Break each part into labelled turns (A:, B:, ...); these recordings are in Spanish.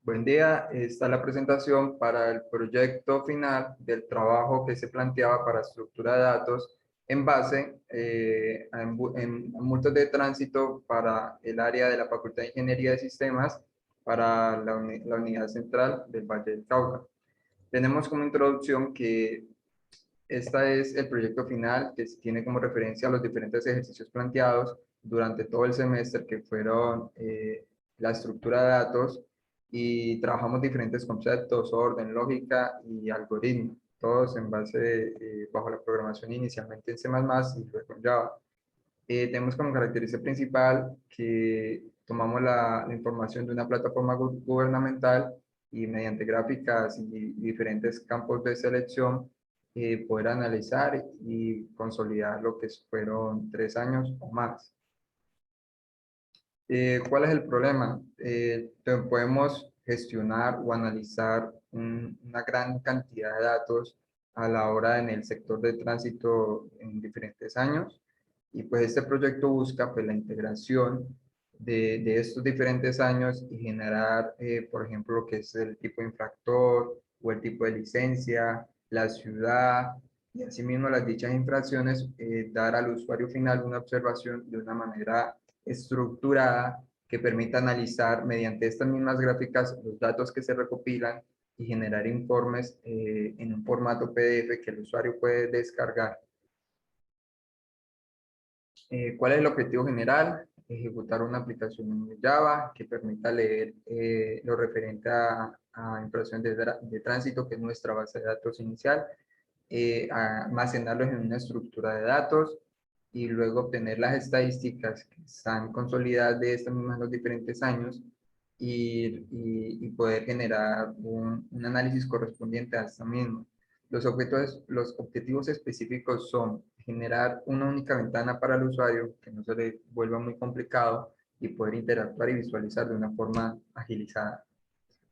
A: Buen día, esta es la presentación para el proyecto final del trabajo que se planteaba para estructura de datos en base en multas de tránsito para el área de la Facultad de Ingeniería de Sistemas para la Unidad Central del Valle del Cauca. Tenemos como introducción que este es el proyecto final que tiene como referencia a los diferentes ejercicios planteados durante todo el semestre que fueron la estructura de datos y trabajamos diferentes conceptos, orden, lógica y algoritmo, todos en base bajo la programación inicialmente en C++ y luego en Java. Tenemos como característica principal que tomamos la información de una plataforma gubernamental y mediante gráficas y diferentes campos de selección poder analizar y consolidar lo que fueron 3 años o más. ¿Cuál es el problema? Podemos gestionar o analizar una gran cantidad de datos a la hora en el sector de tránsito en diferentes años. Y pues este proyecto busca pues la integración de estos diferentes años y generar, por ejemplo, lo que es el tipo de infractor o el tipo de licencia, la ciudad y asimismo las dichas infracciones, dar al usuario final una observación de una manera estructurada que permita analizar mediante estas mismas gráficas los datos que se recopilan y generar informes en un formato PDF que el usuario puede descargar. ¿Cuál es el objetivo general? Ejecutar una aplicación en Java que permita leer lo referente a impresión de tránsito, que es nuestra base de datos inicial, almacenarlos en una estructura de datos y luego obtener las estadísticas que están consolidadas de estos mismos los diferentes años y poder generar un análisis correspondiente a esta misma. Los objetivos específicos son generar una única ventana para el usuario, que no se le vuelva muy complicado y poder interactuar y visualizar de una forma agilizada.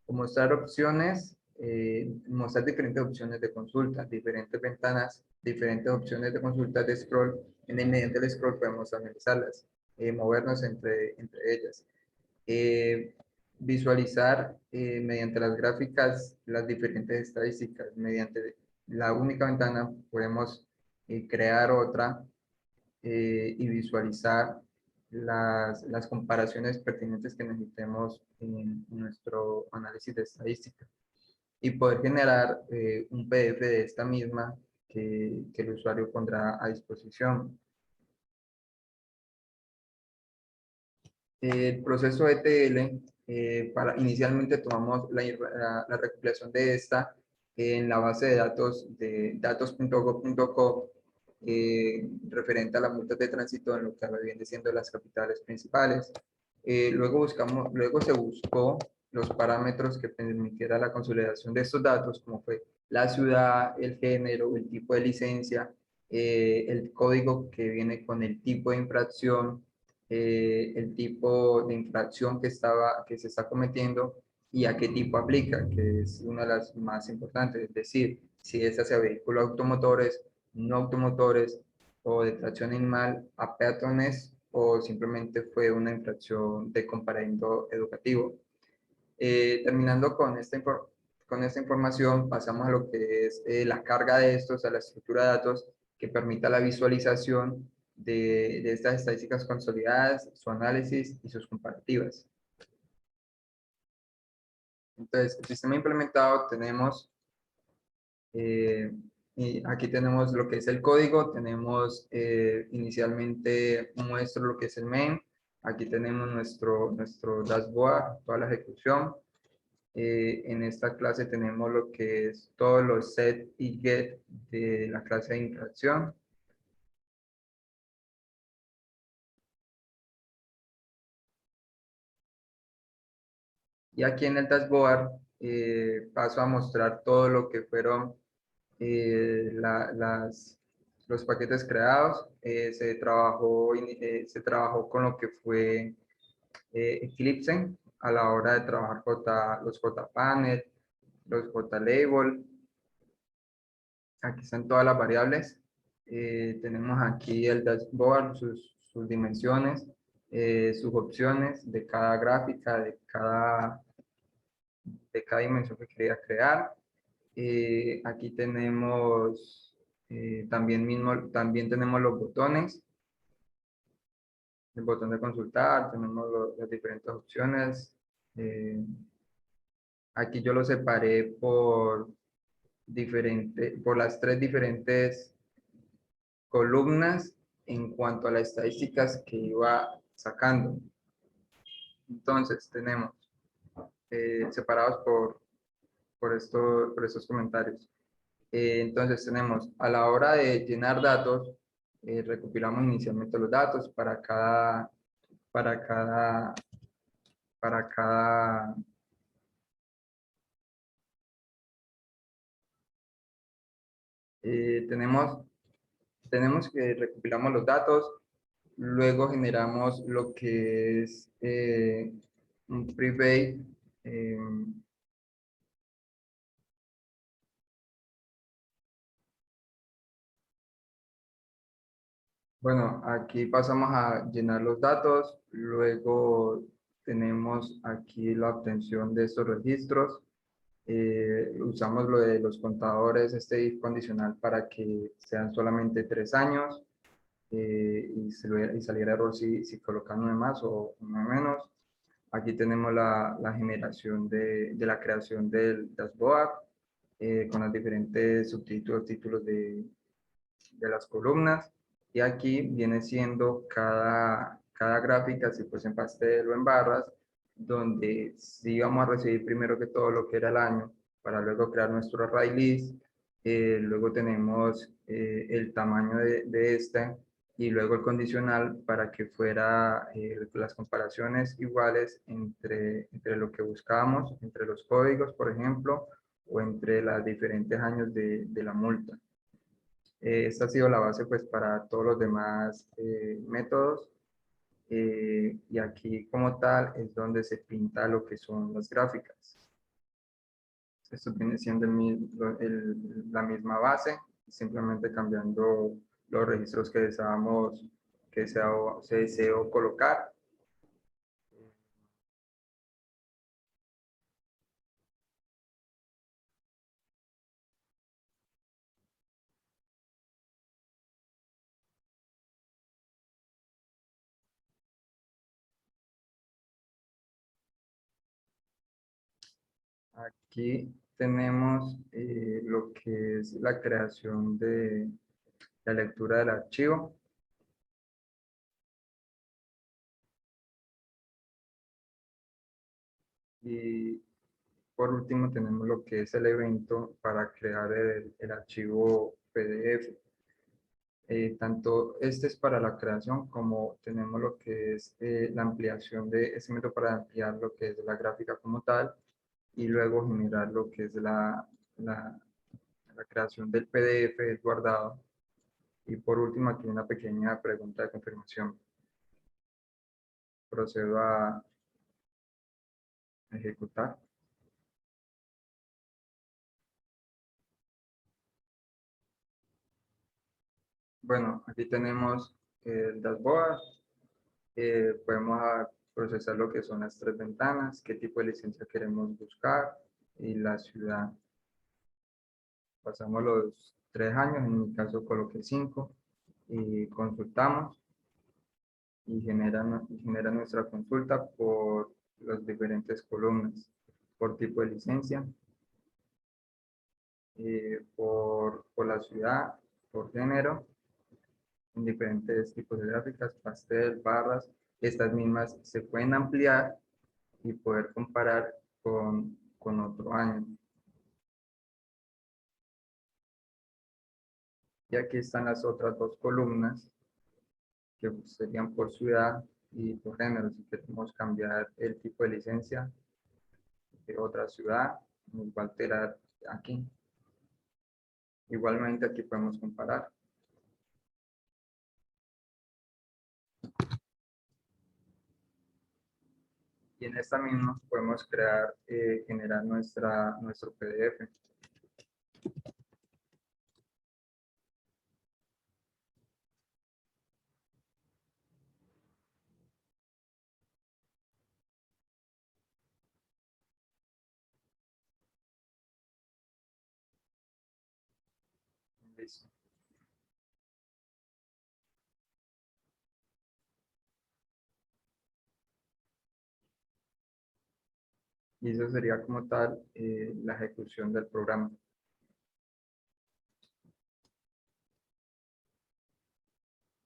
A: Mostrar opciones, mostrar diferentes opciones de consulta, diferentes ventanas, diferentes opciones de consulta de scroll. Mediante el scroll podemos analizarlas, movernos entre ellas. Visualizar mediante las gráficas las diferentes estadísticas. Mediante la única ventana podemos crear otra y visualizar las comparaciones pertinentes que necesitemos en nuestro análisis de estadística y poder generar un PDF de esta misma que el usuario pondrá a disposición. El proceso ETL, inicialmente tomamos la recopilación de esta en la base de datos de datos.gov.co referente a las multas de tránsito en lo que viene siendo las capitales principales. Luego se buscó los parámetros que permitieran la consolidación de estos datos, como fue la ciudad, el género, el tipo de licencia, el código que viene con el tipo de infracción, el tipo de infracción que se está cometiendo y a qué tipo aplica, que es una de las más importantes, es decir, si es hacia vehículos automotores, no automotores o de tracción animal a peatones o simplemente fue una infracción de comparendo educativo. Terminando con esta información, pasamos a lo que es la carga de estos, a la estructura de datos que permita la visualización de estas estadísticas consolidadas, su análisis y sus comparativas. Entonces, el sistema implementado tenemos, y aquí tenemos lo que es el código, tenemos inicialmente muestro lo que es el main, aquí tenemos nuestro dashboard, toda la ejecución. En esta clase tenemos lo que es todos los set y get de la clase de interacción. Y aquí en el dashboard paso a mostrar todo lo que fueron los paquetes creados. Se trabajó con lo que fue Eclipse a la hora de trabajar los JPanel, los JLabel. Aquí están todas las variables. Tenemos aquí el dashboard, sus dimensiones, sus opciones de cada gráfica, de cada dimensión que quería crear. Aquí tenemos también tenemos los botones, el botón de consultar, tenemos las diferentes opciones. Eh, Aquí yo lo separé por las tres diferentes columnas en cuanto a las estadísticas que iba sacando. Entonces tenemos separados por estos comentarios. Entonces tenemos a la hora de llenar datos, recopilamos inicialmente los datos para cada, para cada, tenemos que recopilamos los datos, luego generamos lo que es un private. eh, bueno, aquí pasamos a llenar los datos, luego tenemos aquí la obtención de estos registros. Usamos lo de los contadores, este if condicional para que sean solamente 3 años, y saliera error si colocan uno de más o uno de menos. Aquí tenemos la generación de la creación del dashboard, con los diferentes subtítulos, títulos de las columnas. Y aquí viene siendo cada gráfica, si fuese en pastel o en barras, donde sí vamos a recibir primero que todo lo que era el año, para luego crear nuestro array list. Luego tenemos el tamaño de este, y luego el condicional para que fuera las comparaciones iguales entre lo que buscábamos, entre los códigos, por ejemplo, o entre los diferentes años de la multa. Esta ha sido la base pues para todos los demás métodos, y aquí como tal es donde se pinta lo que son las gráficas. Esto viene siendo la misma base, simplemente cambiando los registros que deseamos, se deseó colocar. Aquí tenemos lo que es la creación de la lectura del archivo. Y por último tenemos lo que es el evento para crear el archivo PDF. Tanto este es para la creación, como tenemos lo que es la ampliación de este método para ampliar lo que es la gráfica como tal, y luego generar lo que es la, la creación del PDF guardado. Y por último aquí una pequeña pregunta de confirmación. Procedo a ejecutar. Bueno, aquí tenemos el dashboard. Podemos procesar lo que son las tres ventanas, qué tipo de licencia queremos buscar y la ciudad. Pasamos los 3 años, en mi caso coloqué 5, y consultamos y genera nuestra consulta por las diferentes columnas, por tipo de licencia, por la ciudad, por género, en diferentes tipos de gráficas, pastel, barras. Estas mismas se pueden ampliar y poder comparar con otro año. Y aquí están las otras dos columnas, que serían por ciudad y por género. Si queremos cambiar el tipo de licencia de otra ciudad, nos va a alterar aquí. Igualmente aquí podemos comparar. Y en esta misma podemos generar nuestro PDF. Listo. Y eso sería como tal la ejecución del programa.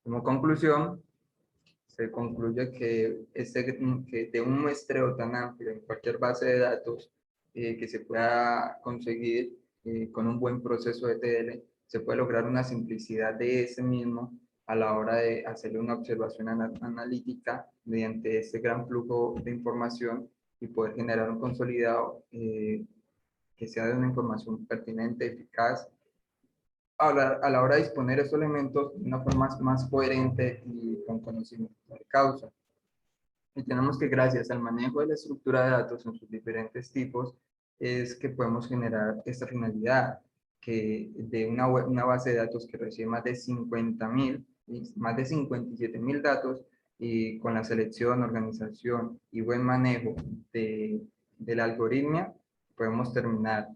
A: Como conclusión, se concluye que, que de un muestreo tan amplio en cualquier base de datos que se pueda conseguir con un buen proceso de ETL, se puede lograr una simplicidad de ese mismo a la hora de hacerle una observación analítica mediante ese gran flujo de información y poder generar un consolidado que sea de una información pertinente, eficaz, a la hora de disponer estos elementos de una forma más coherente y con conocimiento de causa. Y tenemos que, gracias al manejo de la estructura de datos en sus diferentes tipos, es que podemos generar esta finalidad, que de una base de datos que recibe más de 50.000, más de 57.000 datos, y con la selección, organización y buen manejo de la algoritmia, podemos terminar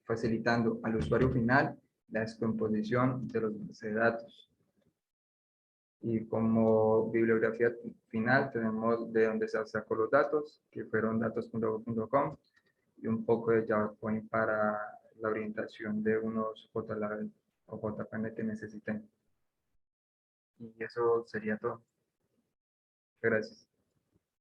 A: facilitando al usuario final la descomposición de los bases de datos. Y como bibliografía final tenemos de donde se sacó los datos, que fueron datos.go.com, y un poco de JavaPoint para la orientación de unos JLabel o JPN que necesiten. Y eso sería todo. Gracias.